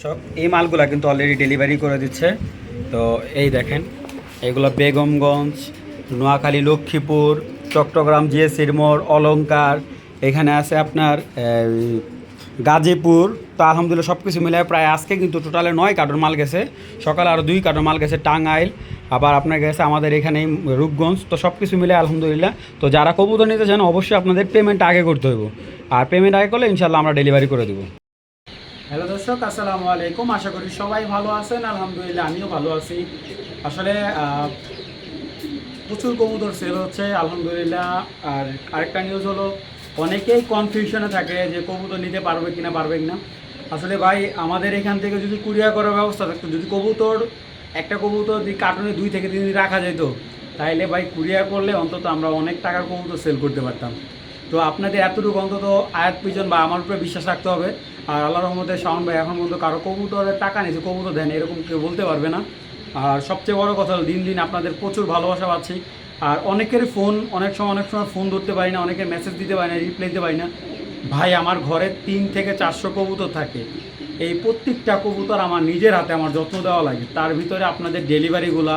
দর্শক এই মালগুলা কিন্তু অলরেডি ডেলিভারি করে দিচ্ছে। তো এই দেখেন এগুলো বেগমগঞ্জ, নোয়াখালী, লক্ষ্মীপুর, চট্টগ্রাম, জিএসির মোড়, অলংকার, এখানে আছে আপনার গাজীপুর। তো আলহামদুলিল্লাহ সব কিছু মিলে প্রায় আজকে কিন্তু টোটালে 9 কার্টন মাল গেছে, সকালে আরও 2 কার্টন মাল গেছে টাঙ্গাইল, আবার আপনার গেছে আমাদের এখানে রূপগঞ্জ। তো সব কিছু মিলে আলহামদুলিল্লাহ। তো যারা কবুতর নিতে চান অবশ্যই আপনাদের পেমেন্ট আগে করতে হবে, আর পেমেন্ট আগে করলে ইনশাল্লাহ আমরা ডেলিভারি করে দেবো। হ্যালো দর্শক, আসসালামু আলাইকুম। আশা করি সবাই ভালো আছেন। আলহামদুলিল্লাহ আমিও ভালো আছি। আসলে প্রচুর কবুতর সেল হচ্ছে আলহামদুলিল্লাহ। আর আরেকটা নিউজ হলো, অনেকেই কনফিউশনে থাকে যে কবুতর নিতে পারবে কিনা পারবে কিনা। আসলে ভাই আমাদের এখান থেকে যদি কুরিয়ার করার ব্যবস্থা থাকতো, যদি কবুতর একটা কবুতর যদি কার্টুনে 2 থেকে 3 দিন রাখা যেত, তাইলে ভাই কুরিয়ার করলে অন্তত আমরা অনেক টাকার কবুতর সেল করতে পারতাম। তো আপনাদের এতটুকু অন্তত আয়াত পিজন বা আমার উপরে বিশ্বাস রাখতে হবে। আর আল্লাহ রহমতে শাওন ভাই এখন পর্যন্ত কারো কবুতরের টাকা নিয়েছে, কবুতর দেন এরকম কেউ বলতে পারবে না। আর সবচেয়ে বড় কথা হলো দিন দিন আপনাদের প্রচুর ভালোবাসা পাচ্ছি। আর অনেকের ফোন অনেক সময় ফোন ধরতে পারি না, অনেকের মেসেজ দিতে পারি না, রিপ্লাই দিতে পারি না। ভাই আমার ঘরে 3 থেকে 400 কবুতর থাকে। এই প্রত্যেকটা কবুতর আমার নিজের হাতে আমার যত্ন দেওয়া লাগে। তার ভিতরে আপনাদের ডেলিভারিগুলা,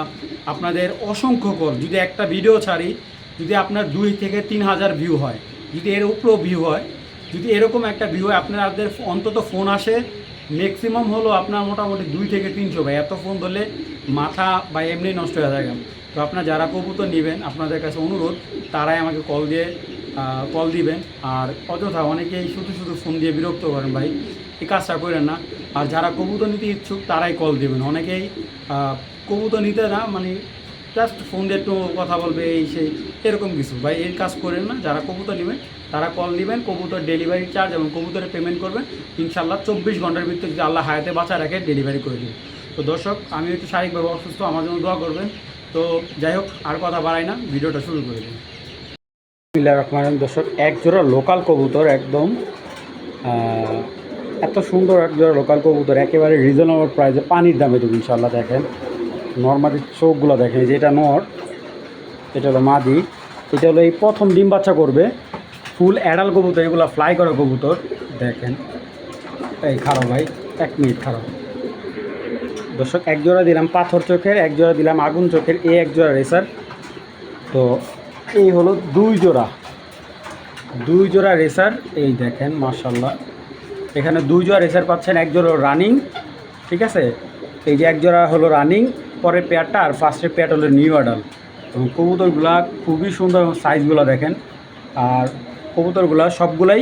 আপনাদের অসংখ্য কল, যদি একটা ভিডিও ছাড়ি, যদি আপনার 2 থেকে 3 হাজার ভিউ হয়, যদি এর উপরেও ভিউ হয়, যদি এরকম একটা ভিউ হয়, আপনাদের অন্তত ফোন আসে ম্যাক্সিমাম হলো আপনার মোটামুটি 2 থেকে 300। ভাই এত ফোন ধরলে মাথা বা এমনি নষ্ট হয়ে থাকে। তো আপনারা যারা কবুতর নেবেন, আপনাদের কাছে অনুরোধ তারাই আমাকে কল দিবেন। আর অযথা অনেকেই শুধু শুধু ফোন দিয়ে বিরক্ত করেন, ভাই এই কাজটা করেন না। আর যারা কবুতর নিতে ইচ্ছুক তারাই কল দিবেন। অনেকেই কবুতর নিতে না, মানে জাস্ট ফোন দিয়ে একটু কথা বলবে এই সেই এরকম কিছু। ভাই এই কাজ করেন না। যারা কবুতর নেবেন তারা কল দিবেন, কবুতর ডেলিভারি চার্জ এবং কবুতরের পেমেন্ট করবেন। ইনশাল্লাহ 24 ঘন্টার ভিতরে যদি আল্লাহ হায়াতে বাঁচায় রাখে ডেলিভারি করে দেবেন। তো দর্শক আমি একটু শারীরিকভাবে অসুস্থ, আমার জন্য দোয়া করবেন। তো যাই হোক আর কথা বাড়াই না, ভিডিওটা শুরু করে দিন। দর্শক এক জোড়া লোকাল কবুতর, একদম এত সুন্দর এক জোড়া লোকাল কবুতর, একেবারে রিজনেবল প্রাইসে পানির দামে দেবো ইনশাল্লাহ। দেখেন নর্মালি চোখগুলো দেখেন, যে এটা নর, এটা হলো মাদি, এটা হলো এই প্রথম ডিম বাচ্চা করবে, ফুল অ্যাডাল কবুতর, এগুলো ফ্লাই করা কবুতর। দেখেন এই খারাপ ভাই, 1 মিনিট খারাপ। দর্শক এক জোড়া দিলাম পাথর চোখের, এক জোড়া দিলাম আগুন চোখের, এই এক জোড়া রেসার। তো এই হলো 2 জোড়া রেসার। এই দেখেন মাশাল্লাহ, এখানে 2 জোড়া রেসার পাচ্ছেন, এক জোড়া রানিং, ঠিক আছে। এই যে এক জোড়া হলো রানিং, পরের পেয়ারটা আর ফার্স্টের পেয়ারটা হলো নিউ অ্যাডাল। এবং কবুতরগুলা খুবই সুন্দর এবং সাইজগুলো দেখেন। আর কবুতরগুলা সবগুলাই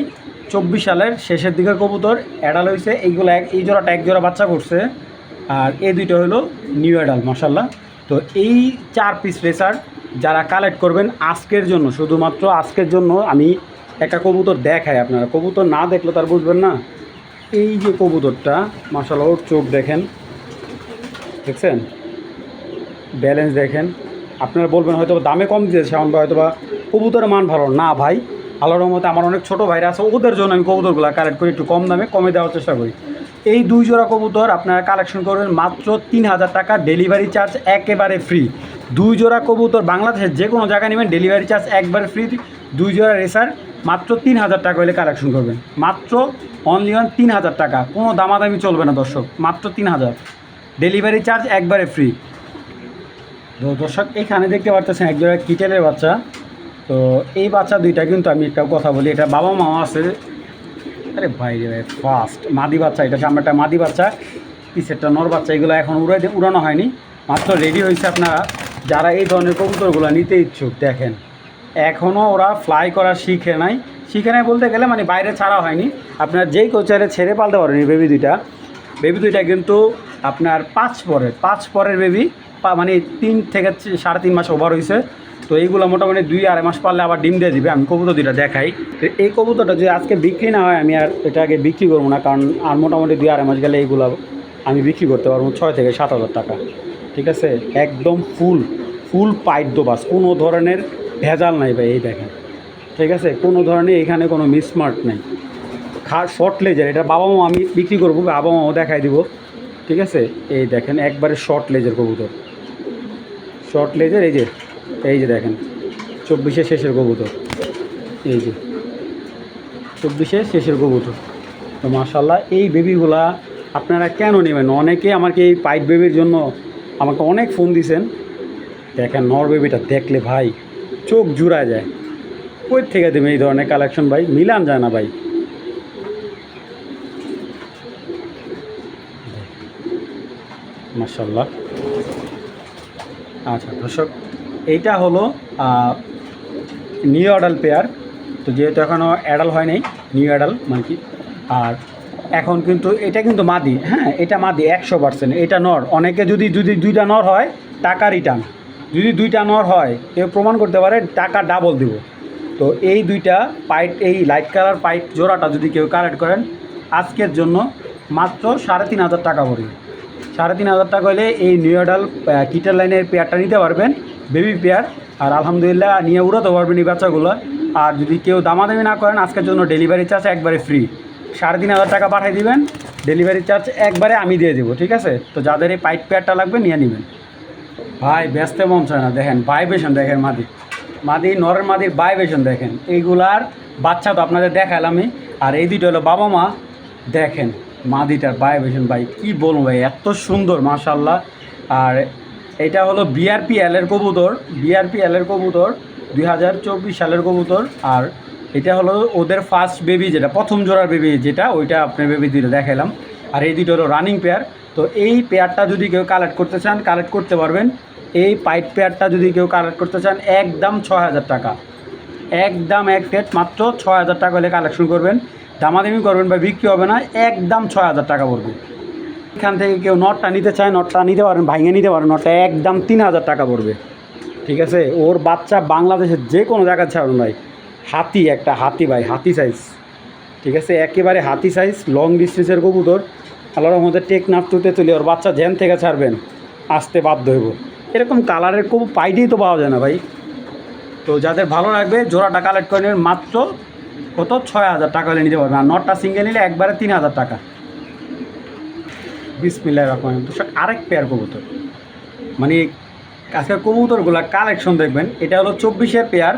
24 সালের শেষের দিকের কবুতর, অ্যাডাল হয়েছে। এইগুলো এই জোড়াটা এক জোড়া বাচ্চা করছে, আর এই দুইটা হলো নিউ অ্যাডাল মাশাল্লাহ। তো এই 4 পিস রেসার যারা কালেক্ট করবেন আজকের জন্য, শুধুমাত্র আজকের জন্য আমি একটা কবুতর দেখাই। আপনারা কবুতর না দেখলে তার বুঝবেন না। এই যে কবুতরটা মাশাআল্লাহ, ওর চোখ দেখেন, দেখছেন ব্যালেন্স দেখেন। আপনারা বলবেন হয়তো দামে কম দিয়েছে শাওন ভাই, হয়তো বা কবুতরের মান ভালো না। ভাই আল্লাহর রহমতে আমার অনেক ছোটো ভাইরা আছে, ওদের জন্য আমি কবুতরগুলো কালেক্ট করি, একটু কম দামে কমে দেওয়ার চেষ্টা করি। এই 2 জোড়া কবুতর আপনারা কালেকশন করবেন মাত্র 3000 টাকা, ডেলিভারি চার্জ একেবারে ফ্রি। 2 জোড়া কবুতর বাংলাদেশের যে কোনো জায়গায় নেবেন, ডেলিভারি চার্জ একবারে ফ্রি। 2 জোড়া রেসার মাত্র 3000 টাকা হলে কালেকশন করবেন, মাত্র অনলি 3000 টাকা, কোনো দামাদামি চলবে না দর্শক, মাত্র 3000, ডেলিভারি চার্জ একবারে ফ্রি। তো দর্শক এখানে দেখতে পারতেছেন এক জোড়া কিটেলের বাচ্চা। তো এই বাচ্চা দুইটা কিন্তু আমি একটা কথা বলি, এটা বাবা মা আছে। আরে ভাই রে ফার্স্ট মাদি বাচ্চা, এটা সামনেটা মাদি বাচ্চা, পিছেরটা নর বাচ্চা। এগুলো এখন উড়ানো হয়নি, মাত্র রেডি হয়েছে। আপনারা যারা এই ধরনের কবুতরগুলো নিতে ইচ্ছুক, দেখেন এখনও ওরা ফ্লাই করা শিখে নাই বলতে গেলে মানে বাইরে ছাড়া হয়নি। আপনার যেই কোচারে ছেড়ে পালতে পারেন। এই বেবি দুইটা কিন্তু আপনার 5 পরের বেবি, মানে 3 থেকে 3.5 মাস ওভার হয়েছে। তো এইগুলো মোটামুটি 2-2.5 মাস পারলে আবার ডিম দিয়ে দিবে। আমি কবুতর দুইটা দেখাই। তো এই কবুতরটা যদি আজকে বিক্রি না হয়, আমি আর এটাকে বিক্রি করবো না, কারণ আর মোটামুটি 2-2.5 মাস গেলে এইগুলো আমি বিক্রি করতে পারবো 6 থেকে 7 হাজার টাকা, ঠিক আছে। একদম ফুল পাইট দোবাস, কোনো ধরনের ভেজাল নাই ভাই। এই দেখেন, ঠিক আছে, কোনো ধরনের এখানে কোনো মিসমার্ট নেই। শর্ট লেজার, এটা বাবা মা আমি বিক্রি করবো, বাবা মাও দেখাই দিব, ঠিক আছে। এই দেখেন একবারে শর্ট লেজার কবুতর, শর্ট লেজার। এই যে দেখেন 24-এর শেষের কবুতর, এই যে 24-এর শেষের কবুতর। তো মাশাল্লাহ এই বেবিগুলা আপনারা কেন নেবেন? অনেকে আমাকে এই পাইট বেবির জন্য আমাকে অনেক ফোন দিছেন। দেখেন নর বেবিটা দেখলে ভাই চোখ জুড়ায় যায়। কই থেকে দেবেন এই ধরনের কালেকশন ভাই? মিলান যায় না ভাই। মাশাআল্লাহ। আচ্ছা দর্শক, এইটা হলো নিউ অ্যাডাল পেয়ার। তো যেহেতু এখনও অ্যাডাল হয় নাই, নিউ অ্যাডাল মানে কি। আর এখন কিন্তু এটা কিন্তু মাদি, হ্যাঁ এটা মাদি 100%। এটা নর। অনেকে যদি যদি দুইটা নর হয় টাকা রিটার্ন, যদি দুইটা নর হয় কেউ প্রমাণ করতে পারে টাকা ডাবল দেব। তো এই দুইটা পাইট, এই লাইট কালার পাইট জোড়াটা যদি কেউ কালেক্ট করেন আজকের জন্য মাত্র 3,500 টাকা পড়বে। 3,500 টাকা হলে এই নিউ অ্যাডাল কিটার লাইনের পেয়ারটা নিতে পারবেন, বেবি পেয়ার। আর আলহামদুলিল্লাহ নিয়ে উড়াতে পারবেন এই বাচ্চাগুলো। আর যদি কেউ দামাদামি না করেন আজকের জন্য ডেলিভারি চার্জ একবারে ফ্রি। 3,500 টাকা পাঠিয়ে দিবেন, ডেলিভারি চার্জ একবারে আমি দিয়ে দেবো, ঠিক আছে? তো যাদের এই পাইপ পেয়ারটা লাগবে নিয়ে নেবেন। ভাই ব্যস্ত মন চায় না, দেখেন ভাইব্রেশন দেখেন, মাদি মাদি নরের মাদির ভাইব্রেশন দেখেন। এইগুলার বাচ্চা তো আপনাদের দেখালামই। আর এই দুটো হলো বাবা মা। দেখেন মাদিটার ভাইব্রেশন ভাই কী বলবো ভাই, এত সুন্দর মাশাআল্লাহ। আর এটা হলো বিআরপিএল এর কবুতর, বিআরপিএল এর কবুতর 2024 সালের কবুতর। আর এটা হলো ওদের ফার্স্ট বেবি, যেটা প্রথম জোড়ার বেবি, যেটা ওইটা আপনার বেবি দুটো দেখালাম। আর এই দুটো হলো রানিং পেয়ার। তো এই পেয়ারটা যদি কেউ কালেক্ট করতে চান কালেক্ট করতে পারবেন। এই পাইট পেয়ারটা যদি কেউ কালেক্ট করতে চান একদম 6,000 টাকা, একদম এক সেট মাত্র 6,000 টাকা হলে কালেকশন করবেন। দামাদামি করবেন বা বিক্রি হবে না, একদম 6,000 টাকা পড়বে। এখান থেকে কেউ নটটা নিতে চায় নটটা নিতে পারেন, ভাঙিয়ে নিতে পারেন। নটটা একদম 3,000 টাকা পড়বে, ঠিক আছে? ওর বাচ্চা বাংলাদেশের যে কোনো জায়গায় ছাড়ুন ভাই। হাতি, একটা হাতি ভাই, হাতি সাইজ, ঠিক আছে? একেবারে হাতি সাইজ, লং ডিস্টেন্সের কবুতর। আল্লাহর মধ্যে টেক নাপতে তুলে ওর বাচ্চা জ্যান থেকে ছাড়বেন আসতে বাধ্য হইব। এরকম কালারের কবু পাইটেই তো পাওয়া যায় না ভাই। তো যাদের ভালো লাগবে জোড়াটা কালেক্ট করে নেবেন মাত্র কত 6,000 টাকা হলে নিতে পারবেন। আর নটটা সিঙ্গেল নিলে একবারে 3,000 টাকা। বিসমিল্লাহির রহমানির রহিম। আরেক পেয়ার কবুতর, মানে আজকের কবুতরগুলো কালেকশন দেখবেন। এটা হলো 24-এর পেয়ার,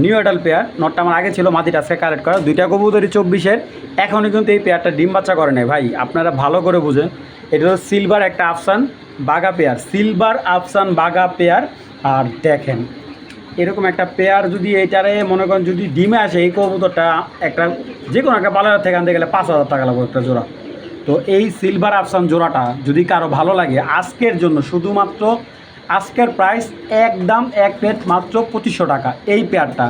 নিউ অ্যাডাল পেয়ার। নটটা আমার আগে ছিল, মাদিটা আজকে কালেক্ট করা। দুইটা কবুতরই 24-এর। এখনই কিন্তু এই পেয়ারটা ডিম বাচ্চা করে নেয় ভাই, আপনারা ভালো করে বুঝেন। এটা হলো সিলভার একটা আফসান বাগা পেয়ার, সিলভার আফসান বাগা পেয়ার। আর দেখেন এরকম একটা পেয়ার যদি এইটারে মনে করেন যদি ডিমে আসে, এই কবুতরটা একটা যে কোনো একটা বাজার থেকে আনতে গেলে 5,000 টাকা লাগবে একটা জোড়া। তো এই সিলভার আফসান জোড়াটা যদি কারো ভালো লাগে আজকের জন্য শুধুমাত্র আজকের প্রাইস একদম এক প্লেট মাত্র 2,500 টাকা। এই পেয়ারটা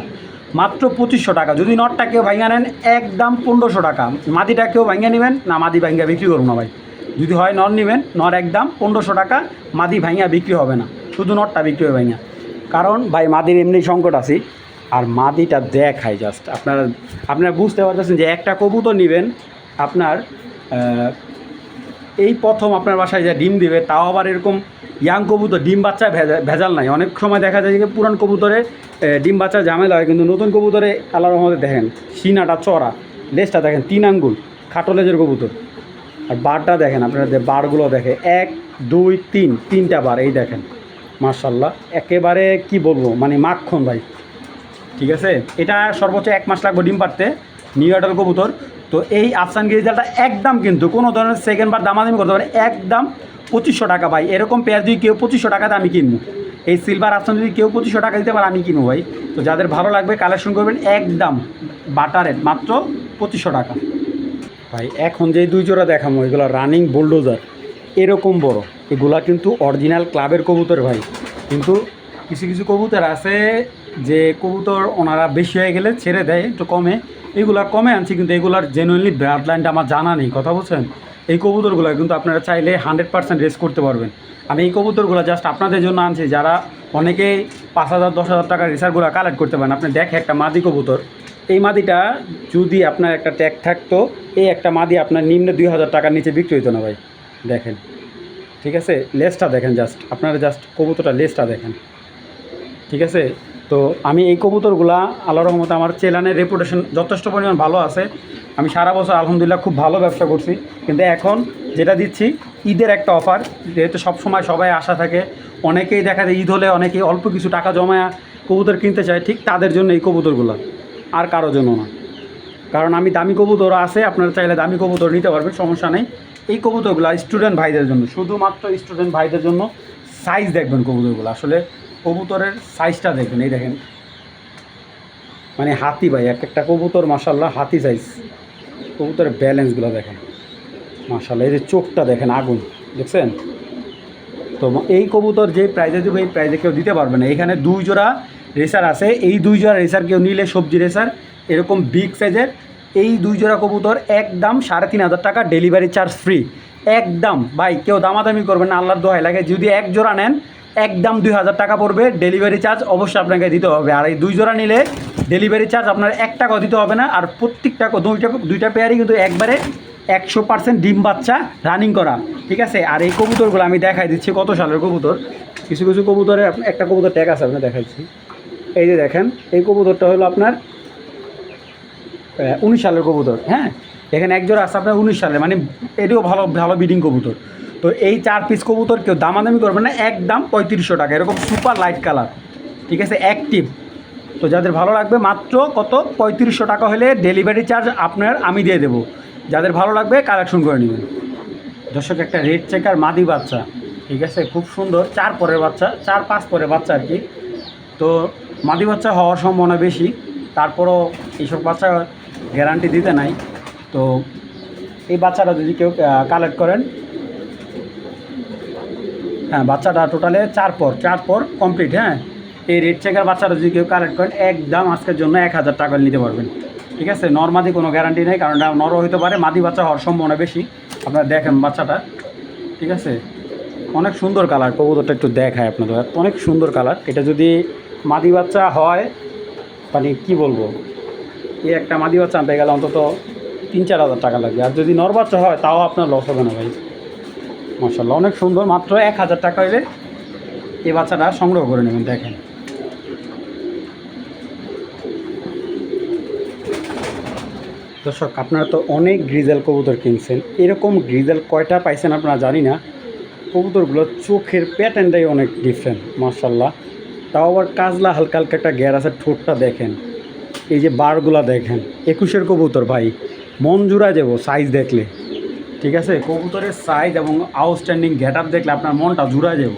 মাত্র 2,500 টাকা। যদি নটটা কেউ ভাঙিয়ে নেন একদম 1,500 টাকা। মাদিটা কেউ ভাঙিয়ে নেবেন না, মাদি ভাঙিয়ে বিক্রি করুন না ভাই। যদি হয় নর নেবেন, নর একদম 1,500 টাকা, মাদি ভাঙিয়া বিক্রি হবে না, শুধু নটটা বিক্রি হবে ভাঙিয়া। কারণ ভাই মাদির এমনি সংকট আছে। আর মাদিটা দেখায় জাস্ট আপনারা বুঝতে পারতেছেন যে একটা কবুতর নেবেন আপনার এই প্রথম আপনার বাসায় যা ডিম দিবে, তাও আবার এরকম ইয়াং কবুতর, ডিম বাচ্চা ভেজাল নাই। অনেক সময় দেখা যায় যে পুরান কবুতরে ডিম বাচ্চা ঝামেলা হয়, কিন্তু নতুন কবুতরে আল্লাহর রহমতে দেখেন সিনাটা চড়া, লেজটা দেখেন 3 আঙ্গুল, খাটো লেজের কবুতর। আর বারটা দেখেন, আপনারা বারগুলো দেখে 1 2 3 তিনটা বার, এই দেখেন মাশাআল্লাহ। একেবারে কি বলবো, মানে মাখন ভাই, ঠিক আছে? এটা সর্বোচ্চ 1 মাস লাগবে ডিম পাড়তে, নিউ অ্যাডাল কবুতর। তো এই আফসান গিরিজালটা একদম কিন্তু কোনো ধরনের সেকেন্ড বার দামাদামি করতে পারে, একদম 2,500 টাকা ভাই। এরকম পেয়ার যদি কেউ 2,500 টাকাতে আমি কিনবো, এই সিলভার আফসান যদি কেউ 2,500 টাকা দিতে পারে আমি কিনবো ভাই। তো যাদের ভালো লাগবে কালেকশন করবেন, একদম বাটারের মাত্র 2,500 টাকা ভাই। এখন যে 2 জোড়া দেখাবো এগুলো রানিং বুলডোজার, এরকম বড়, এগুলা কিন্তু অরিজিনাল ক্লাবের কবুতর ভাই। কিন্তু কিছু কিছু কবুতর আছে যে কবুতর ওনারা বেশি হয়ে গেলে ছেড়ে দেয় একটু কমে, এগুলা কমে আনছি, কিন্তু এগুলার জেনুইনলি ব্লাড লাইনটা আমার জানা নেই, কথা বলছেন? এই কবুতরগুলো কিন্তু আপনারা চাইলে 100% রেস করতে পারবেন। আমি এই কবুতরগুলো জাস্ট আপনাদের জন্য আনছি, যারা অনেকেই 5,000 10,000 টাকার রেসারগুলো কালেক্ট করতে পারেন। আপনি দেখে একটা মাদি কবুতর, এই মাদিটা যদি আপনার একটা ট্যাগ থাকতো, এই একটা মাদি আপনার নিম্নে 2,000 টাকার নিচে বিক্রি হতো না ভাই। দেখেন, ঠিক আছে? লেজটা দেখেন, জাস্ট আপনারা জাস্ট কবুতরটা লেজটা দেখেন, ঠিক আছে? তো আমি এই কবুতরগুলা আল্লাহর রহমতে আমার চেলানের রেপুটেশন যথেষ্ট পরিমাণ ভালো আছে। আমি সারা বছর আলহামদুলিল্লাহ খুব ভালো ব্যবসা করছি। কিন্তু এখন যেটা দিচ্ছি ঈদের একটা অফার, যেহেতু সবসময় সবাই আশা থাকে, অনেকেই দেখা যায় ঈদ হলে অনেকেই অল্প কিছু টাকা জমায়া কবুতর কিনতে চায়, ঠিক তাদের জন্য এই কবুতরগুলো, আর কারোর জন্য না। কারণ আমি দামি কবুতর আছে, আপনারা চাইলে দামি কবুতর নিতে পারবেন, সমস্যা নেই। এই কবুতরগুলো স্টুডেন্ট ভাইদের জন্য, শুধুমাত্র স্টুডেন্ট ভাইদের জন্য। সাইজ দেখবেন কবুতরগুলো, আসলে কবুতরের সাইজটা দেখবেন। এই দেখেন মানে হাতি ভাই, এক একটা কবুতর মাশাল্লাহ হাতি সাইজ। কবুতরের ব্যালেন্সগুলো দেখেন মাশাল্লাহ। এই যে চোখটা দেখেন আগুন, দেখছেন তো। এই কবুতর যে প্রাইজে দেবো এই প্রাইজে কেউ দিতে পারবে না। এখানে 2 জোড়া রেসার আছে, এই 2 জোড়া রেসার কেউ নিলে সবজি রেসার এরকম বিগ সাইজের এই 2 জোড়া কবুতর একদম 3,500 টাকা, ডেলিভারি চার্জ ফ্রি একদম। ভাই কেউ দামাদামি করবেন না, আল্লাহর দোহাই লাগে। যদি 1 জোড়া নেন একদম 2,000 টাকা পড়বে, ডেলিভারি চার্জ অবশ্যই আপনাকে দিতে হবে। আর এই 2 জোড়া নিলে ডেলিভারি চার্জ আপনার 1 টাকাও দিতে হবে না। আর প্রত্যেকটা দুইটা পেয়ারই কিন্তু একবারে 100% ডিম বাচ্চা রানিং করা, ঠিক আছে। আর এই কবুতরগুলো আমি দেখাই দিচ্ছি কত সালের কবুতর। কিছু কিছু কবুতরে একটা কবুতর ট্যাগ আছে, আপনি দেখাচ্ছি। এই যে দেখেন এই কবুতরটা হলো আপনার 19 সালের কবুতর। হ্যাঁ, এখানে 1 জোড়া আছে আপনার 19 সালে, মানে এটিও ভালো ভালো ব্রিডিং কবুতর। তো এই 4 পিস কবুতর কেউ দামাদামি করবে না, একদম 3500 টাকা, এরকম সুপার লাইট কালার, ঠিক আছে, অ্যাক্টিভ। তো যাদের ভালো লাগবে মাত্র কত 3500 টাকা হলে ডেলিভারি চার্জ আপনার আমি দিয়ে দেবো। যাদের ভালো লাগবে কালেকশন করে নেবেন। দর্শক একটা রেড চেকার মাদি বাচ্চা, ঠিক আছে, খুব সুন্দর। 4 পরের বাচ্চা, 4-5 পরের বাচ্চা আর কি। তো মাদি বাচ্চা হওয়ার সম্ভাবনা বেশি, তারপরও এইসব বাচ্চা গ্যারান্টি দিতে নাই। তো এই বাচ্চাটা যদি কেউ কালেক্ট করেন, হ্যাঁ বাচ্চাটা টোটালে 4 পর কমপ্লিট। হ্যাঁ, এই রেড চেকার বাচ্চাটা যদি কেউ কালেক্ট করেন একদম আজকের জন্য 1000 টাকা নিতে পারবেন, ঠিক আছে। নরমাদি কোনো গ্যারান্টি নেই, কারণ এটা নরও হতে পারে, মাদি বাচ্চা হওয়ার সম্ভাবনা বেশি। আপনারা দেখেন বাচ্চাটা, ঠিক আছে, অনেক সুন্দর কালার। কবুতরটা একটু দেখায় আপনাদের, অনেক সুন্দর কালার। এটা যদি মাদি বাচ্চা হয় মানে কি বলবো, এই একটা মাদি বাচ্চা আনতে গেলে অন্তত 3-4 হাজার টাকা লাগবে। আর যদি নর বাচ্চা হয় তাও আপনার লস হবে না ভাই। মাশাআল্লাহ অনেক সুন্দর, মাত্র 1000 টাকা হলে এই বাচ্চাটা সংগ্রহ করে নেবেন। দেখেন দর্শক, আপনারা তো অনেক গ্রিজেল কবুতর কিনছেন, এরকম গ্রিজেল কয়টা পাইছেন আপনারা জানি না। কবুতরগুলোর চোখের প্যাটার্নটাই অনেক ডিফারেন্ট মাশাআল্লাহ। তাও আবার কাজলা হালকা হালকা একটা গ্যার আছে, ঠোঁটটা দেখেন, এই যে বারগুলা দেখেন। 21-এর কবুতর ভাই, মন জুড়া যাব সাইজ দেখলে, ঠিক আছে। কবুতরের সাইজ এবং আউটস্ট্যান্ডিং গেট আপ দেখলে আপনার মনটা জুড়া যাব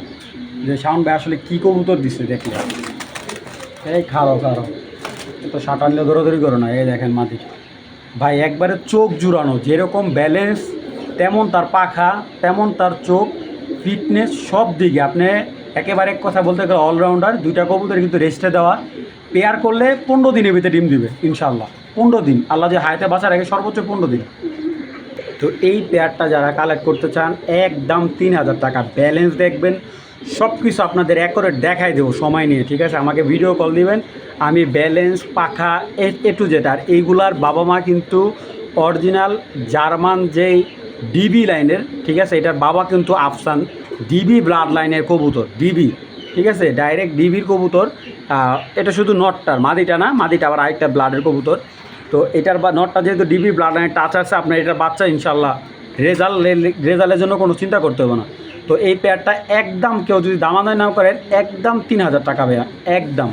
যে শাওন ভাই আসলে কী কবুতর দিচ্ছে দেখলে। এই খারো তো শাটা নিলে দৌড়াদৌড়ি করো না। এই দেখেন মাদি ভাই, একবারে চোখ জুড়ানো, যেরকম ব্যালেন্স তেমন তার পাখা, তেমন তার চোখ, ফিটনেস সব দিকে আপনি একেবারে এক কথা বলতে গেলে অলরাউন্ডার। 2টা কবুতর কিন্তু রেস্টে দেওয়া, পেয়ার করলে 15 দিনের ভিতরে ডিম দিবে ইনশাল্লাহ। 15 দিন, আল্লাহ যে হায়াতে বাঁচা রাখে সর্বোচ্চ 15 দিন। তো এই পেয়ারটা যারা কালেক্ট করতে চান একদম 3000 টাকা। ব্যালেন্স দেখবেন, সব কিছু আপনাদের অ্যাকুরেট দেখাই দেবো সময় নিয়ে, ঠিক আছে। আমাকে ভিডিও কল দিবেন, আমি ব্যালেন্স পাখা এ টু জেড। আর এইগুলার বাবা মা কিন্তু অরিজিনাল জার্মান যেই ডিবি লাইনের, ঠিক আছে, এটার বাবা কিন্তু আফসান ডিবি ব্লাড লাইনের কবুতর, ডিবি, ঠিক আছে, ডাইরেক্ট ডিবির কবুতর। এটা শুধু নটটার, মাদিটা না, মাদিটা আবার আরেকটা ব্লাডের কবুতর। তো এটার বা নটটা যেহেতু ডিবি ব্লাড লাইনের টাচ আছে, আপনার এটার বাচ্চা ইনশাল্লাহ রেজাল্টের জন্য কোনো চিন্তা করতে হবে না। তো এই পেয়ারটা একদম কেউ যদি দামাদামি না করেন একদম 3000 টাকা ভাইয়া, একদম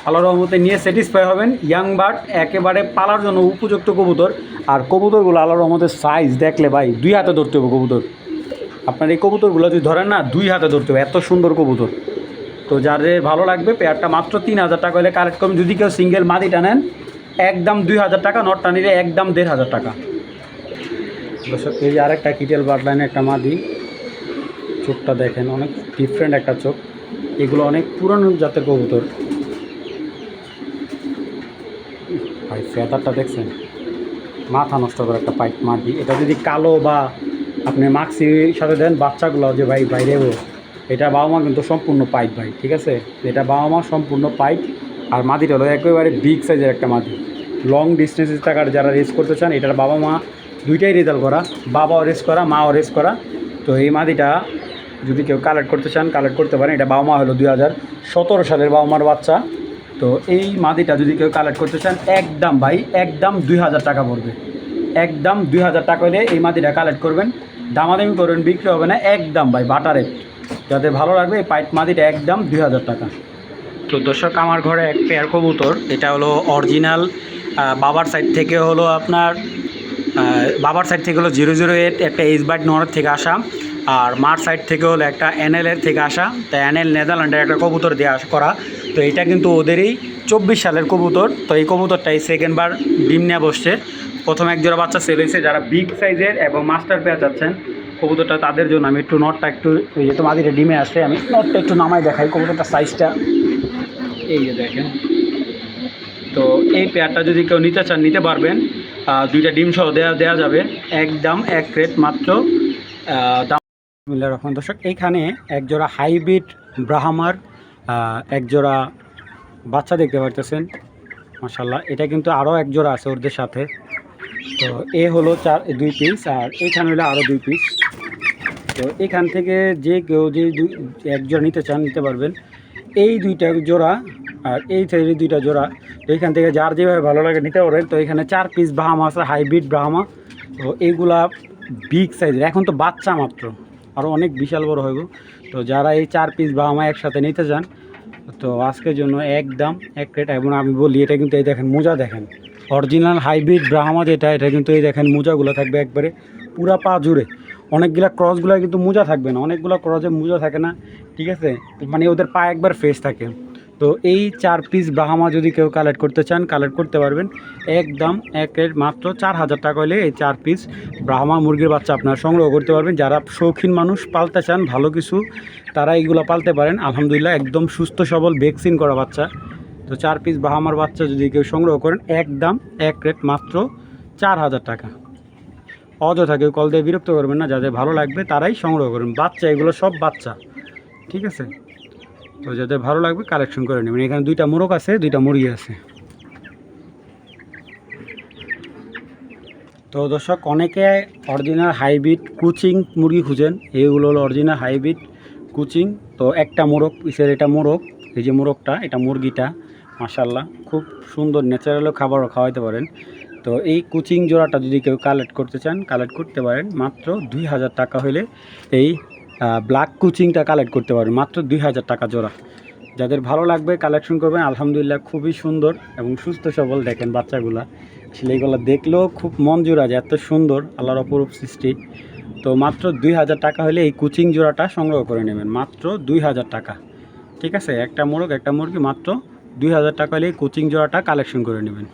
আল্লাহর রহমতে নিয়ে স্যাটিসফাই হবেন। ইয়াং বার্ড একেবারে পালার জন্য উপযুক্ত কবুতর। আর কবুতরগুলো আল্লাহর রহমতের সাইজ দেখলে ভাই 2 হাতে ধরতে হবে কবুতর। আপনার এই কবুতরগুলো যদি ধরেন না 2 হাতে ধরতে হবে, এত সুন্দর কবুতর। তো যাদের ভালো লাগবে পেয়ারটা মাত্র 3000 টাকা হলে কালেক্ট করবেন। যদি কেউ সিঙ্গেল মাদিটা নেন একদম 2000 টাকা, নটটা নিলে একদম 1500 টাকা। দর্শক এই যে আরেকটা কিটেল বার্ড লাইনের একটা মাদি, চোখটা দেখেন অনেক ডিফারেন্ট একটা চোখ। এগুলো অনেক পুরানো জাতের কবুতর ভাই। ফেদারটা দেখছেন, মাথা নষ্ট করে একটা পাইট মাদি। এটা যদি কালো বা আপনি মাক্সির সাথে দেন বাচ্চাগুলো যে ভাই বাইরেও, এটা বাবা মা কিন্তু সম্পূর্ণ পাইট ভাই, ঠিক আছে। এটা বাবা মা সম্পূর্ণ পাইট। আর মাদিটা হলো একেবারে বিগ সাইজের একটা মাদি। লং ডিস্টেন্সে থাকার যারা রেস করতে চান, এটার বাবা মা দুইটাই রেজাল্ট করা, বাবাও রেস করা, মাও রেস করা। তো এই মাদিটা যদি কেউ কালেক্ট করতে চান কালেক্ট করতে পারেন। এটা বাবা মা হলো 2017 সালের বাবা মার বাচ্চা। তো এই মাদিটা যদি কেউ কালেক্ট করতে চান একদম ভাই একদম 2000 টাকা পড়বে, একদম 2000 টাকা হলে এই মাদিটা কালেক্ট করবেন। দামাদামি করবেন, বিক্রি হবে না, একদম ভাই বাটা রেট। যাদের ভালো লাগবে এই পাইট মাদিটা একদম 2000 টাকা। তো দর্শক, আমার ঘরে এক পেয়ার কবুতর, এটা হলো অরিজিনাল বাবার সাইড থেকে হলো আপনার জিরো জিরো এইট, একটা এইচবার্ড নর্থ থেকে আসা, আর মার সাইড থেকে হলো একটা এনএলের থেকে আসা। তো এনএল নেদারল্যান্ডের একটা কবুতর দিয়ে করা। তো এটা কিন্তু ওদেরই 24 সালের কবুতর। তো এই কবুতরটাই সেকেন্ডবার ডিম নিয়ে বসছে। প্রথম এক জোড়া বাচ্চা সেল হয়েছে। যারা বিগ সাইজের এবং মাস্টার পেয়ার চাচ্ছেন কবুতরটা, তাদের জন্য আমি একটু নটটা একটু, ওই যে তোমাদের ডিমে আসে, আমি নটটা একটু নামাই দেখাই কবুতরটা সাইজটা। এই যে দেখেন। তো এই পেয়ারটা যদি কেউ নিতে চান নিতে পারবেন। দুইটা ডিম সহ দেওয়া যাবে। একদম এক রেট মাত্র দাম। রকম দর্শক, এইখানে একজোড়া হাইব্রিড ব্রাহ্মার একজোড়া বাচ্চা দেখতে পারতেছেন। মাশাল্লাহ, এটা কিন্তু আরও এক জোড়া আছে ওদের সাথে। তো এ হলো 2 পিস, আর এইখানে হলো আরও 2 পিস। তো এখান থেকে যে কেউ যে এক জোড়া নিতে চান নিতে পারবেন। এই দুইটা জোড়া আর এই সাইডের দুইটা জোড়া, তো এইখান থেকে যার যেভাবে ভালো লাগে নিতে পারেন। তো এখানে 4 পিস ব্রাহ্মা আছে, হাইব্রিড ব্রাহ্মা। তো এইগুলা বিগ সাইজের, এখন তো বাচ্চা মাত্র, আরও অনেক বিশাল বড় হইব। তো যারা এই 4 পিস ব্রাহ্মা একসাথে নিতে চান, তো আজকের জন্য একদম এক রেট। এবং আমি বলি, এটা কিন্তু এই দেখেন মোজা দেখেন, অরিজিনাল হাইব্রিড ব্রাহ্মা যেটা, এটা কিন্তু এই দেখেন মোজাগুলো থাকবে একবারে পুরা পা জুড়ে। অনেকগুলা ক্রসগুলো কিন্তু মোজা থাকবে না, অনেকগুলো ক্রসে মোজা থাকে না, ঠিক আছে, মানে ওদের পা একবার ফ্রেশ থাকে। তো এই 4 পিস ব্রাহ্মা যদি কেউ কালেক্ট করতে চান কালেক্ট করতে পারবেন। একদম এক রেট মাত্র 4000 টাকা হলে এই 4 পিস ব্রাহ্মা মুরগির বাচ্চা আপনারা সংগ্রহ করতে পারবেন। যারা শৌখিন মানুষ পালতে চান ভালো কিছু, তারা এইগুলো পালতে পারেন। আলহামদুলিল্লাহ, একদম সুস্থ সবল ভ্যাকসিন করা বাচ্চা। তো 4 পিস ব্রাহ্মার বাচ্চা যদি কেউ সংগ্রহ করেন, একদম এক রেট মাত্র 4000 টাকা। অযথা কেউ কল দিয়ে বিরক্ত করবেন না, যাদের ভালো লাগবে তারাই সংগ্রহ করবেন। বাচ্চা এগুলো সব বাচ্চা, ঠিক আছে। তো যাদের ভালো লাগবে কালেকশন করে নেবেন। এখানে 2টা মোরগ আছে, 2টা মুরগি আছে। তো দর্শক, অনেকে অরিজিনাল হাইব্রিড কুচিং মুরগি খুঁজেন। এইগুলো হলো অরিজিনাল হাইব্রিড কুচিং। তো একটা মোরগ পিসের, এটা মোরগ, এই যে মোরগটা, এটা মুরগিটা মাশাল্লাহ খুব সুন্দর, ন্যাচারালও খাবারও খাওয়াইতে পারেন। তো এই কুচিং জোড়াটা যদি কেউ কালেক্ট করতে চান কালেক্ট করতে পারেন। মাত্র 2000 টাকা হলে এই ব্ল্যাক কুচিংটা কালেক্ট করতে পারেন, মাত্র 2000 টাকা জোড়া। যাদের ভালো লাগবে কালেকশন করবেন। আলহামদুলিল্লাহ, খুবই সুন্দর এবং সুস্থ সবল। দেখেন বাচ্চাগুলা, আসলে এইগুলো দেখলেও খুব মন জোড়া যায়, এত সুন্দর, আল্লাহর অপরূপ সৃষ্টি। তো মাত্র 2000 টাকা হলে এই কুচিং জোড়াটা সংগ্রহ করে নেবেন, মাত্র 2000 টাকা, ঠিক আছে। একটা মোরগ একটা মুরগি, মাত্র 2000 টাকা হলে এই কোচিং জোড়াটা কালেকশন করে নেবেন।